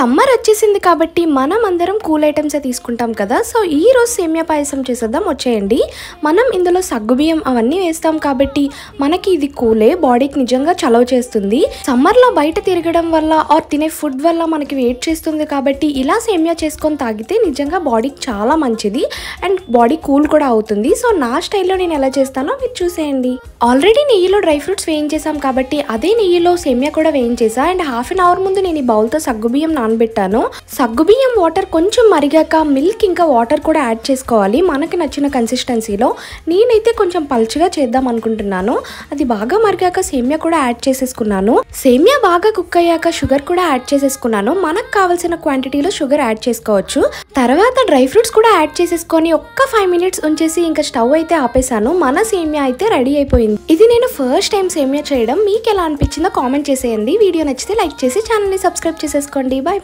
Summer వచ్చేసింది కాబట్టి మనం అందరం కూల్ ఐటమ్స్ తీసుకుంటాం కదా. సో ఈ రోజు సేమియా పాయసం చేసేద్దాం, వచ్చేయండి. మనం ఇందులో సగ్గుబియ్యం అవన్నీ వేస్తాం కాబట్టి మనకి ఇది కూలే, బాడీకి నిజంగా చలవ చేస్తుంది. సమ్మర్లో బయట తిరగడం వల్ల ఆర్ తినే ఫుడ్ వల్ల మనకి వెయిట్ చేస్తుంది కాబట్టి ఇలా సేమియా చేసుకొని తాగితే నిజంగా బాడీకి చాలా మంచిది అండ్ బాడీ కూల్ కూడా అవుతుంది. సో నా స్టైల్లో నేను ఎలా చేస్తానో మీరు చూసేయండి. ఆల్రెడీ నెయ్యిలో డ్రై ఫ్రూట్స్ వేయించేసాం కాబట్టి అదే నెయ్యిలో సేమియా కూడా వేయించేసా అండ్ హాఫ్ అన్ అవర్ ముందు నేను ఈ బౌల్తో సగ్గుబియ్యం నానబెట్టాను. సగ్గుబియ్యం వాటర్ కొంచెం మరిగాక మిల్క్ ఇంకా వాటర్ కూడా యాడ్ చేసుకోవాలి మనకి నచ్చిన కన్సిస్టెన్సీలో. నేనైతే కొంచెం పల్చగా చేద్దాం అనుకుంటున్నాను. అది బాగా మరిగాక సేమియా కూడా యాడ్ చేసేసుకున్నాను. సేమియా బాగా కుక్ అయ్యాక షుగర్ కూడా యాడ్ చేసేసుకున్నాను. మనకు కావాల్సిన క్వాంటిటీలో షుగర్ యాడ్ చేసుకోవచ్చు. తర్వాత డ్రై ఫ్రూట్స్ కూడా యాడ్ చేసేసుకొని ఒక్క 5 minutes ఉంచేసి ఇంకా స్టవ్ అయితే ఆపేసాను. మన సేమియా అయితే రెడీ అయిపోయింది. ఇది నేను ఫస్ట్ టైం సేమియా చేయడం. మీకు ఎలా అనిపించిందో కామెంట్ చేసేయండి. వీడియో నచ్చితే లైక్ చేసి ఛానల్ని సబ్స్క్రైబ్ చేసేసుకోండి. బాయ్.